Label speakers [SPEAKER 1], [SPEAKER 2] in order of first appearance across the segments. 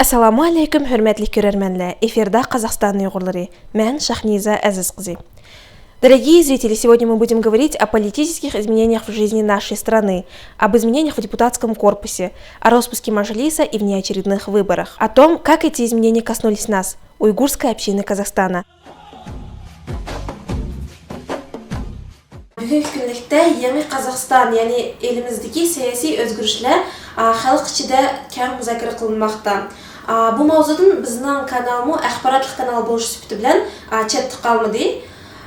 [SPEAKER 1] Ассаламу алейкум, хөрмәтле көрермәнләр. Эфирда Казахстан уйгырлары. Мен Шахниза Азизқызы. Дорогие зрители, сегодня мы будем говорить о политических изменениях в жизни нашей страны, об изменениях в депутатском корпусе, о распуске Маджлиса и внеочередных выборах, о том, как эти изменения коснулись нас, уйгурской общины Казахстана. Бүгінгі күндікте Яңы Қазақстан, яғни еліміздегі саяси өзгерішлер халық ішінде кең музакира кылынмакта. Бұл маузудун біздің каналымы ақпараттық канал болушу сүптү билен четтик калмады.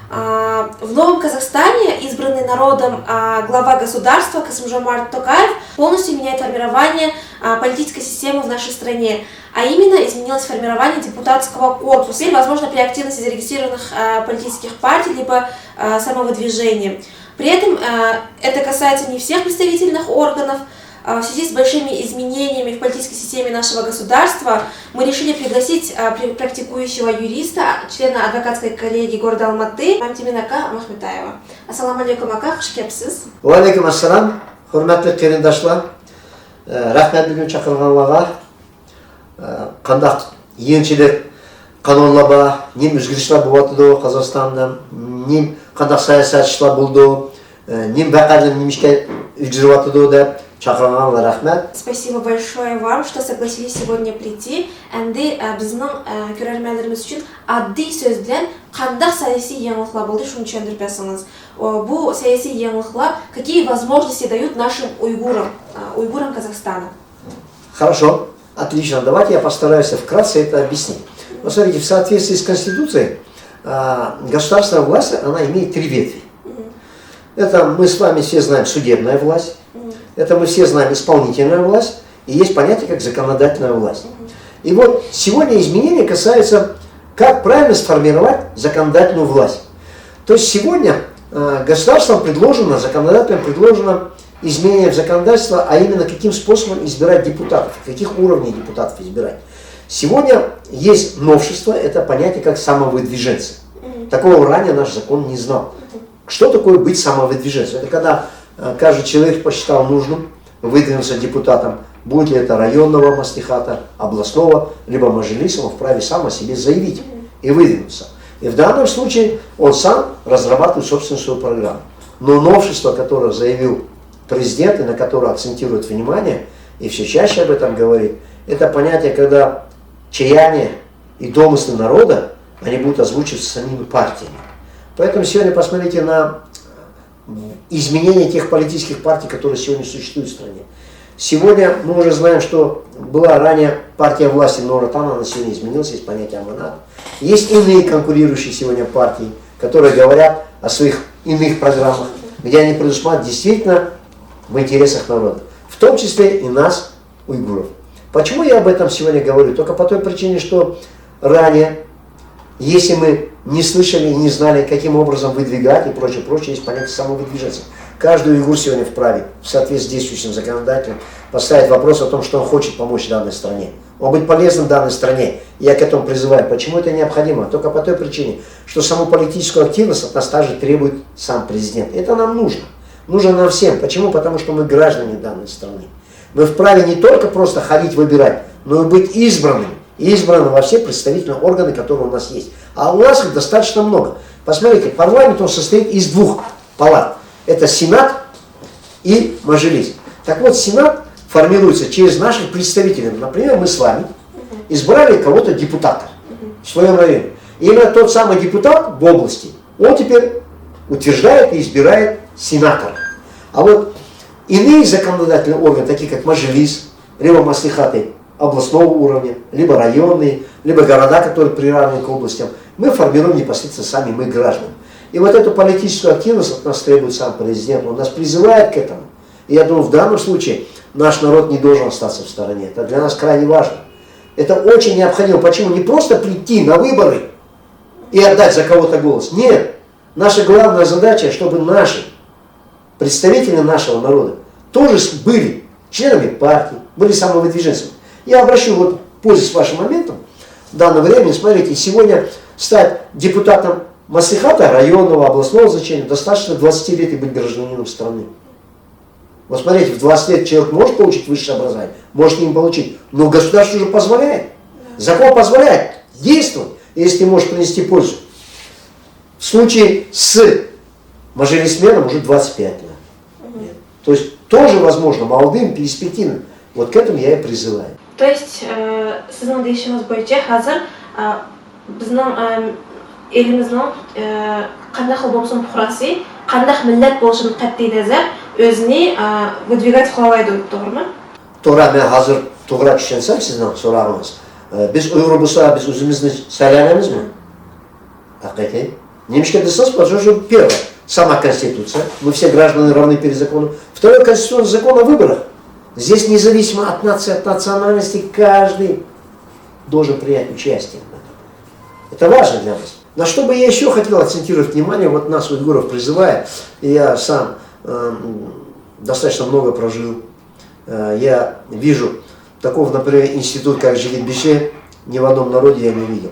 [SPEAKER 1] В Новом Казахстане избранный народом глава государства Касым-Жомарт Токаев полностью меняет формирование политической системы в нашей стране, а именно изменилось формирование депутатского корпуса, и, возможно, при активности зарегистрированных политических партий либо самовыдвижения. При этом это касается не всех представительных органов. В связи с большими изменениями в политической системе нашего государства мы решили пригласить практикующего юриста, члена адвокатской коллегии города Алматы, Мамтимин Ака Махметаева. Ассаламу алейкум, Ака, хуш кепсіз.
[SPEAKER 2] Уалейкум ассалам, хурматтуу кээриндашлар. Рахмет бүгүн чакырганларга. Кандай ийинчилик канунларга, нем өзгөрүшлөр болуп атты Казакстанда, нем кандай саясатчылар болду, нем бакалым немишке үжүрүп атты деп чакырганга рахмет.
[SPEAKER 1] Спасибо большое вам, что согласились сегодня прийти. Энди биздин көрөрмөнлөрүбүз үчүн аддий сөз менен кандай саясий жаңылыклар болду, шуну түшүндүрүп берсеңиз. Бу саясий жаңылыклар какие возможности дают нашим уйгурам Казахстана?
[SPEAKER 2] Хорошо, отлично. Давайте я постараюсь вкратце это объяснить. Вот смотрите, в соответствии с Конституцией государственная власть, она имеет три ветви. Это мы с вами все знаем судебная власть. Это мы все знаем исполнительная власть, и есть понятие как законодательная власть. И вот сегодня изменения касаются, как правильно сформировать законодательную власть. То есть сегодня государством предложено, законодателям предложено изменение в законодательство, а именно каким способом избирать депутатов, каких уровней депутатов избирать. Сегодня есть новшество, это понятие как самовыдвиженцы. Такого ранее наш закон не знал. Что такое быть самовыдвиженцем? Это когда каждый человек посчитал нужным выдвинуться депутатом, будет ли это районного маслихата, областного, либо маджлиса, он вправе сам о себе заявить и выдвинуться. И в данном случае он сам разрабатывает собственную свою программу. Но новшество, которое заявил президент и на которое акцентирует внимание, и все чаще об этом говорит, это понятие, когда чаяния и домыслы народа, они будут озвучиваться самими партиями. Поэтому сегодня посмотрите на изменение тех политических партий, которые сегодня существуют в стране. Сегодня мы уже знаем, что была ранее партия власти Нур-Отан, она сегодня изменилась, есть понятие Аманат. Есть иные конкурирующие сегодня партии, которые говорят о своих иных программах, где они предусматривают действительно в интересах народа, в том числе и нас, уйгуров. Почему я об этом сегодня говорю? Только по той причине, что ранее, если мы не слышали и не знали, каким образом выдвигать и прочее, есть понятие самовыдвижения. Каждый уйгур сегодня вправе, в соответствии с действующим законодателем, поставить вопрос о том, что он хочет помочь данной стране. Он быть полезным данной стране. Я к этому призываю. Почему это необходимо? Только по той причине, что саму политическую активность от нас также требует сам президент. Это нам нужно. Нужно нам всем. Почему? Потому что мы граждане данной страны. Мы вправе не только просто ходить выбирать, но и быть избранными. Избраны во все представительные органы, которые у нас есть. А у нас их достаточно много. Посмотрите, парламент он состоит из двух палат. Это Сенат и Маджлис. Так вот, Сенат формируется через наших представителей. Например, мы с вами избрали кого-то депутата в своем районе. И именно тот самый депутат в области, он теперь утверждает и избирает сенатора. А вот иные законодательные органы, такие как Маджлис, либо маслихаты областного уровня, либо районные, либо города, которые приравнены к областям, мы формируем непосредственно сами, мы граждане. И вот эту политическую активность от нас требует сам президент, он нас призывает к этому. И я думаю, в данном случае наш народ не должен остаться в стороне. Это для нас крайне важно. Это очень необходимо. Почему? Не просто прийти на выборы и отдать за кого-то голос. Нет. Наша главная задача, чтобы наши представители нашего народа тоже были членами партии, были самовыдвиженцами. Я обращу, вот, пользуясь вашим моментом, в данное время, смотрите, сегодня стать депутатом маслихата районного, областного значения достаточно 20 лет и быть гражданином страны. Вот смотрите, в 20 лет человек может получить высшее образование, может не получить, но государство уже позволяет. Закон позволяет действовать, если ты можешь принести пользу. В случае с мажорисменом уже 25 лет. То есть тоже возможно молодым, перспективным. Вот к этому я и призываю.
[SPEAKER 1] То есть, сіздің дейішіңіз бойынша қазір біздің еліміздің қандай қыл болсын пұқрасы, қандай милләт болсын қатты назар өзіне выдвигать қалайды, doğru mu?
[SPEAKER 2] To'g'ri, men hozir to'g'ri tushensam sizning so'rog'ingiz. Biz Uyg'ur bo'lsa, biz o'zimizni saylanamizmi? Haqiqiy. Немножко дистанс, потому что первое, сама Конституция, мы все граждане равны перед законом. Второе, Конституционный закон о выборах. Здесь независимо от нации, от национальности, каждый должен принять участие. Это важно для нас. На что бы я еще хотел акцентировать внимание, вот нас, уйгуров, призывая, и я сам достаточно много прожил, я вижу такого, например, институт, как Жигит-Бише, ни в одном народе я не видел.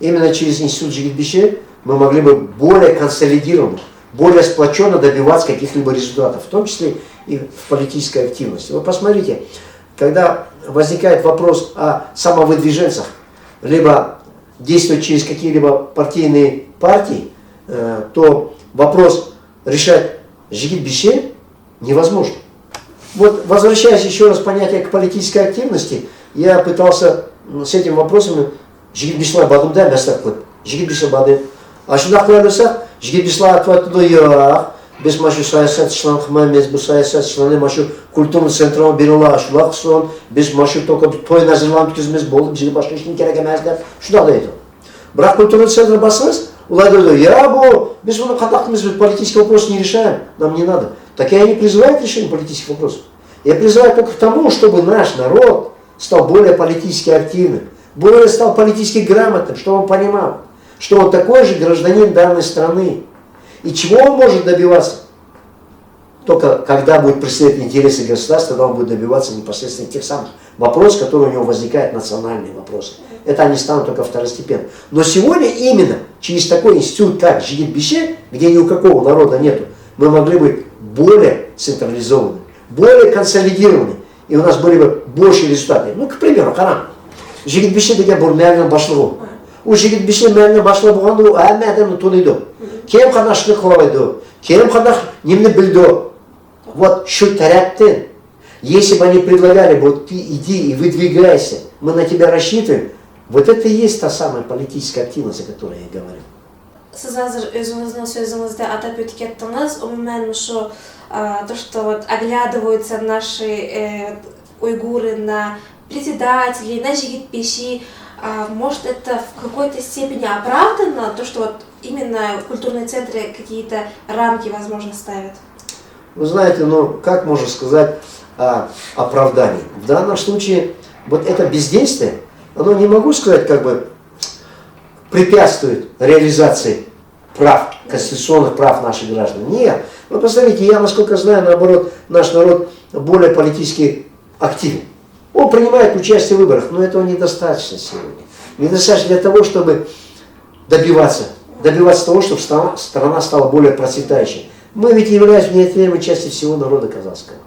[SPEAKER 2] Именно через институт Жигит-Бише мы могли бы более консолидированно, более сплоченно добиваться каких-либо результатов, в том числе и в политической активности. Вот посмотрите, когда возникает вопрос о самовыдвиженцах, либо действовать через какие-либо партийные партии, то вопрос решать Жигит-Бише невозможно. Вот возвращаясь еще раз понятие к политической активности, я пытался с этим вопросом Жигит-Бишла бадымда мәсләк қылып, Жигит-Бише бадым. А шундый қыларса, Жигит-Бишла атватыды яқ, без машу саясатчылар қылмаймыз, бұл саясатчыларны машу культурный центрға берула ашулақ сон, без машу только той назарланып түзміз болды, бізге башқа ештеңе керек емес деп, шундый дейді. Бірақ культурный центр басыңыз, олар дейді, я бұл, біз оны қандақтымыз, политический вопрос не решаем, нам не надо. Так я не призываю к решению политических вопросов. Я призываю только к тому, чтобы наш народ стал более политически активным, более стал политически грамотным, чтобы он понимал, что он такой же гражданин данной страны. И чего он может добиваться? Только когда будет преследовать интересы государства, тогда он будет добиваться непосредственно тех самых вопросов, которые у него возникают, национальные вопросы. Это они станут только второстепенными. Но сегодня именно через такой институт, как Жигит-Бише, где ни у какого народа нету, мы могли быть более централизованы, более консолидированы, и у нас были бы больше результаты. Ну, к примеру, Харам. Жигит-Бише деген бұл мәлінің башлығы. Ол Жигит-Бише мәлінің башлығы болғанды, әмі әдемі тонайды. Кем қанашты қылайды, кем қанаш немні білді. Вот что таряттен. Если бы они предлагали, вот ты иди и выдвигайся, мы на тебя рассчитываем, вот это и есть та самая политическая активность, о которой я говорю.
[SPEAKER 1] Сіз азыр өзіңіздің сөзіңізде атап өткеттіңіз, умумен что то, что вот оглядываются наши уйгуры на председателей, на Жигит-Биши, может это в какой-то степени оправдано, то, что вот именно культурные центры какие-то рамки, возможно, ставят?
[SPEAKER 2] Вы знаете, ну как можно сказать о оправдании? В данном случае вот это бездействие, оно, не могу сказать, как бы препятствует реализации прав, конституционных прав наших граждан. Нет. Вы посмотрите, я, насколько знаю, наоборот, наш народ более политически активен. Он принимает участие в выборах, но этого недостаточно сегодня. Недостаточно для того, чтобы добиваться того, чтобы страна стала более процветающей. Мы ведь являемся неотъемлемой частью всего народа казахского.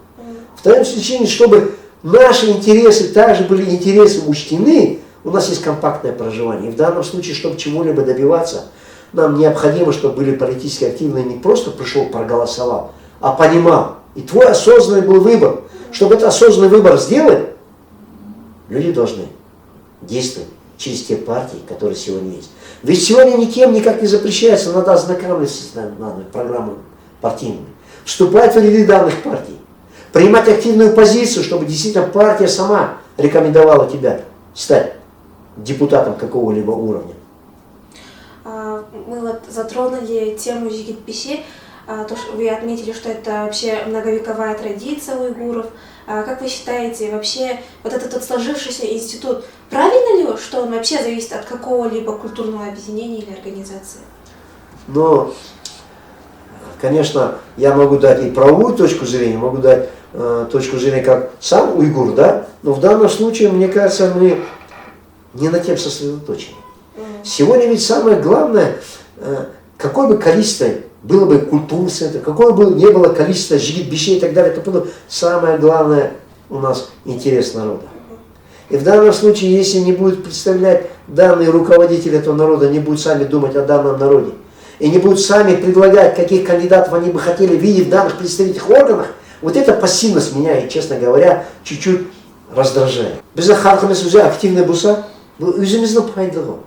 [SPEAKER 2] Второе исключение, чтобы наши интересы также были интересы учтены, у нас есть компактное проживание. И в данном случае, чтобы чего-либо добиваться, нам необходимо, чтобы были политически активные, не просто пришел, проголосовал, а понимал. И твой осознанный был выбор. Чтобы этот осознанный выбор сделать, люди должны действовать через те партии, которые сегодня есть. Ведь сегодня никем никак не запрещается, надо ознакомиться с программой партийными, вступать в ряды данных партий, принимать активную позицию, чтобы действительно партия сама рекомендовала тебя стать депутатом какого-либо уровня.
[SPEAKER 1] Мы вот затронули тему Жигит-Бише, то, что вы отметили, что это вообще многовековая традиция уйгуров. Как вы считаете, вообще вот этот вот сложившийся институт, правильно ли, что он вообще зависит от какого-либо культурного объединения или организации?
[SPEAKER 2] Ну, конечно, я могу дать и правовую точку зрения, могу дать точку зрения как сам уйгур, да, но в данном случае, мне кажется, мы не над тем сосредоточены. Сегодня ведь самое главное, какое бы количество было бы культурный центр, какое бы ни было количество жигит-бишей и так далее, это было самое главное у нас интерес народа. И в данном случае, если не будет представлять данный руководитель этого народа, не будут сами думать о данном народе, и не будут сами предлагать, каких кандидатов они бы хотели видеть в данных представительных органах, вот эта пассивность меня, и, честно говоря, чуть-чуть раздражает. Біздің халқымыз уже активный болса, бұл өзіміздің пайдалы.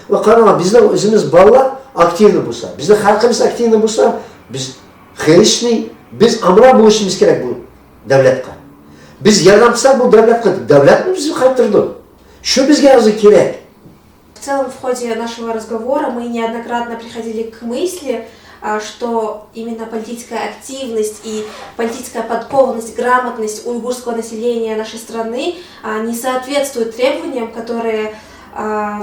[SPEAKER 2] Қараңыз, біздің өзіміз балалар активный болса, біздің халқымыз активный болса, біз херишный, біз амра болышымыз керек бұл дәулетқа. Біз ярдамсақ бұл дәулетқа, дәулет бізді қайтырды. Что бізге азы керек?
[SPEAKER 1] В целом, в ходе нашего разговора мы неоднократно приходили к мысли, что именно политическая активность и политическая подкованность, грамотность уйгурского населения нашей страны не соответствуют требованиям, которые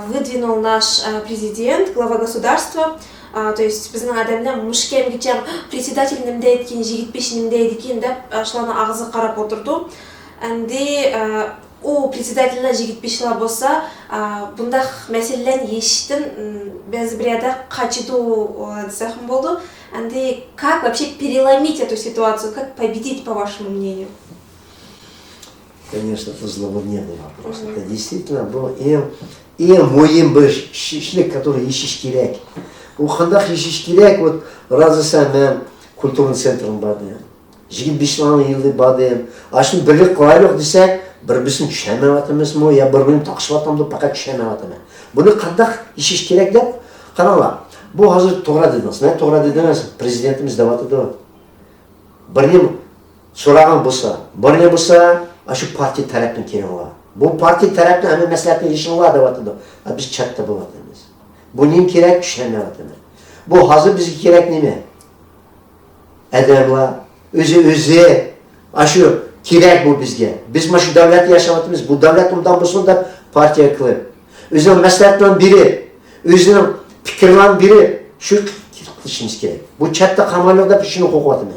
[SPEAKER 1] выдвинул наш президент, глава государства. То есть біздің адамдар мүшкемгечем председатель немде еткен, жигитпеш немде еткен деп шланы ағызы қарап отырды. Әнде у председательна жигитпешла болса, бұндақ мәселелен ешітін без бреда қачыду десахым болды. Әнде как вообще переломить эту ситуацию, как победить, по вашему мнению?
[SPEAKER 2] Конечно, это злободневный вопрос. Это действительно был и моим бы шлик, который ищешь киряк. У хандах ищешь киряк, вот разы сам культурный центр бады. Жигит бишланы елды бады. А что бірлік қылайлық десек, бір-бірсін түшәмей атымыз мо, я бір-бірін тақшып атамды, пақат түшәмей атымыз. Бұны қандақ ищешь киряк деп, қараңла. Бұл hazır тоғра дедіңіз. Не тоғра дедіңіз? Президентіміз даваты да. Бірнем сұраған болса, бірне болса, ашу партия тарапын керен ола. Бұл партия тарапын әмі мәсләтін ешін ола даваты да. А біз чатта болатымыз. Бұл нем керек түшәмей атымыз. Бұл hazır бізге керек неме? Әдемла, өзі, ашу керек бұл бізге. Біз машу давлет yaşavatımız, бұл давлет ұмдан болсын да партия қылып. Өзінің мәсләтінен бири, өзінің пикірлан бири, şu қылышымыз керек. Бұл чатта қамалыда причину қоқуатымыз.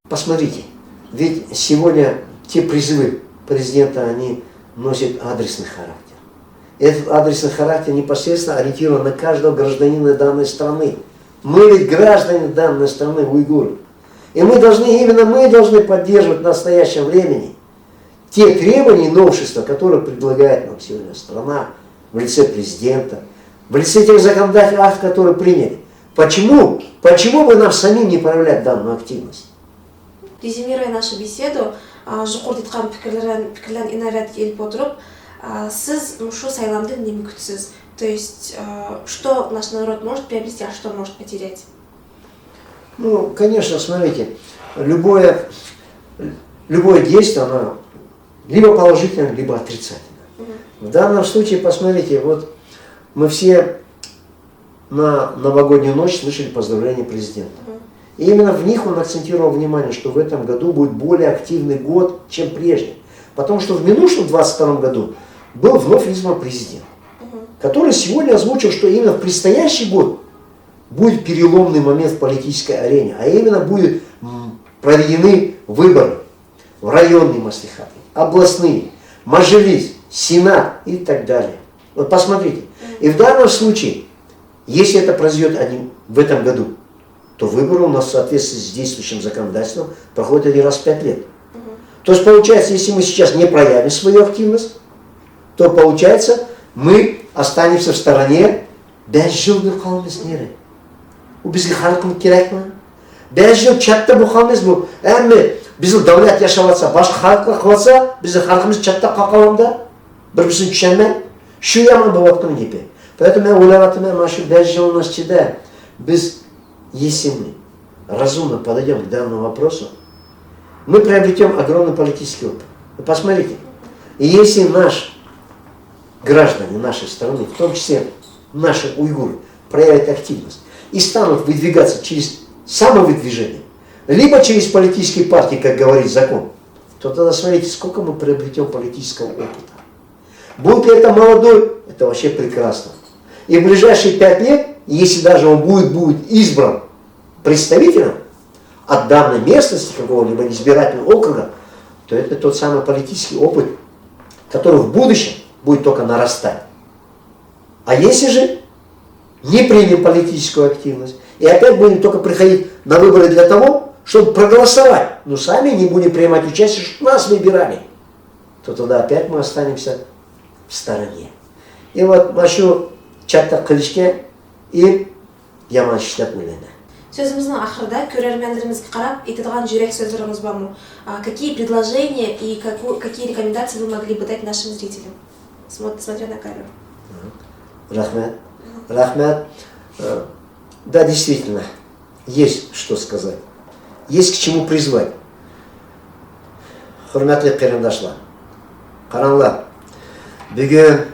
[SPEAKER 2] Посмотрите, ведь сегодня те призывы президента, они носят адресный характер. Этот адресный характер непосредственно ориентирован на каждого гражданина данной страны. Мы ведь граждане данной страны, уйгуры. И именно мы должны поддерживать в настоящем времени те требования и новшества, которые предлагает нам сегодня страна в лице президента, в лице тех законодательных актов, которые приняли. Почему? Почему бы нам самим не проявлять данную активность?
[SPEAKER 1] Резюмируя нашу беседу, жұқыр детқан пікірлен инарят келіп отырып, сіз мұшу сайламды неме күтсіз? То есть, что наш народ может приобрести, а что может потерять?
[SPEAKER 2] Ну, конечно, смотрите, любое действие, оно либо положительно, либо отрицательно. В данном случае, посмотрите, вот мы все на новогоднюю ночь слышали поздравления президента. И именно в них он акцентировал внимание, что в этом году будет более активный год, чем прежде. Потому что в минувшем 2022 году был вновь избран президент, который сегодня озвучил, что именно в предстоящий год будет переломный момент в политической арене, а именно будут проведены выборы в районные маслихаты, областные, мажилис, сенат и так далее. Вот посмотрите. И в данном случае, если это произойдет в этом году, то выборы у нас в соответствии с действующим законодательством проходят 1 раз в 5 лет. То есть получается, если мы сейчас не проявим свою активность, то получается, мы останемся в стороне. 5 жылдық қалымыз нере? У бізге халқымыз керек ма? 5 жыл чатта бұқамыз бұл. Әмі біздің дәулет яшаватса, башқа халыққа қылатса, біздің халқымыз чатта қақауында, бір-бірсін түшәмей, шу яман болатқын кепе. Поэтому я ойлаватым, машу 5 жылның ішінде біз, если мы разумно подойдем к данному вопросу, мы приобретем огромный политический опыт. Вы посмотрите, и если наши граждане нашей страны, в том числе наши уйгуры, проявят активность и станут выдвигаться через самовыдвижение, либо через политические партии, как говорит закон, то тогда смотрите, сколько мы приобретем политического опыта. Будет ли это молодой, это вообще прекрасно. И в ближайшие 5 лет, если даже он будет избран представителем от данной местности какого-либо избирательного округа, то это тот самый политический опыт, который в будущем будет только нарастать. А если же не примем политическую активность. И опять будем только приходить на выборы для того, чтобы проголосовать. Но сами не будем принимать участие, чтобы нас выбирали. То тогда опять мы останемся в стороне. И вот машу чатта кылышке и яман иштеп ойлойм.
[SPEAKER 1] Сөзіміздің ақырда көрермендерімізге қарап айтылған жүрек сөздеріңіз бар ма? Какие предложения и какие рекомендации вы могли бы дать нашим зрителям, смотря на камеру?
[SPEAKER 2] Рахмет. Рахмет. Да, действительно, есть что сказать. Есть к чему призвать. Хурматлы кырымдашлар. Караңлар, бүгін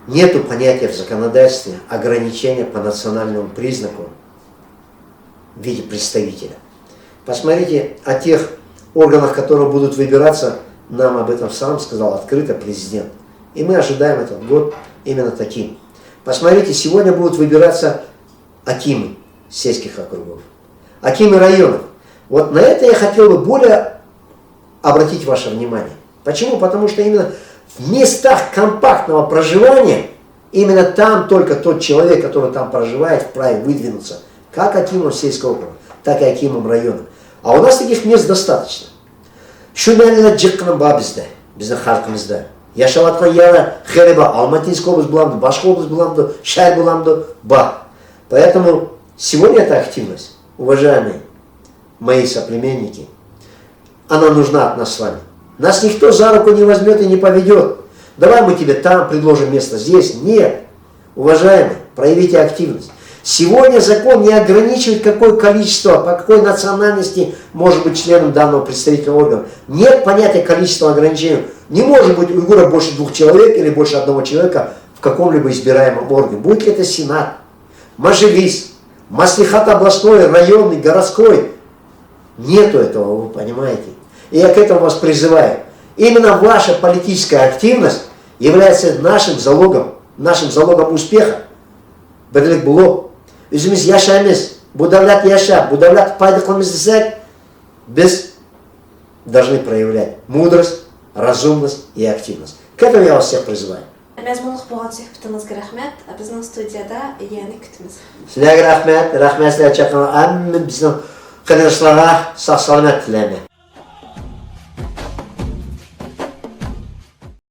[SPEAKER 2] нету понятия в законодательстве ограничения по национальному признаку в виде представителя. Посмотрите о тех органах, которые будут выбираться, нам об этом сам сказал открыто президент. И мы ожидаем этот год именно таким. Посмотрите, сегодня будут выбираться акимы сельских округов, акимы районов. Вот на это я хотел бы более обратить ваше внимание. Почему? Потому что именно в местах компактного проживания, именно там только тот человек, который там проживает, вправе выдвинуться как акимом сельского округа, так и акимом района. А у нас таких мест достаточно. Шуналина джикканым ба біздің халқымызда. Яшаватқан яра хереба, Алматинская область буламды, башқа область буламды, шәр буламды, ба. Поэтому сегодня эта активность, уважаемые мои соплеменники, она нужна от нас с вами. Нас никто за руку не возьмет и не поведет. Давай мы тебе там предложим место, здесь. Нет. Уважаемые, проявите активность. Сегодня закон не ограничивает, какое количество, по какой национальности может быть членом данного представительного органа. Нет понятия количества ограничения. Не может быть уйгура больше 2 человек или больше 1 человека в каком-либо избираемом органе. Будет ли это Сенат, Мажилис, Маслихат областной, районный, городской. Нету этого, вы понимаете. И я к этому вас призываю. Именно ваша политическая активность является нашим залогом успеха. Бірлік болу. Өзіміз яшаймыз, bu davlat яша, bu davlat пайда қылмыз десек, біз должны проявлять мудрость, разумность и активность. К этому я вас всех призываю.
[SPEAKER 1] Мәзмұнлық болған сұхбатыңызға рахмет. Біздің студияда Яны күтіміз.
[SPEAKER 2] Сілерге рахмет, сілер чақырған әмін біздің қыдыршыларға сақ-саламат тілеймін.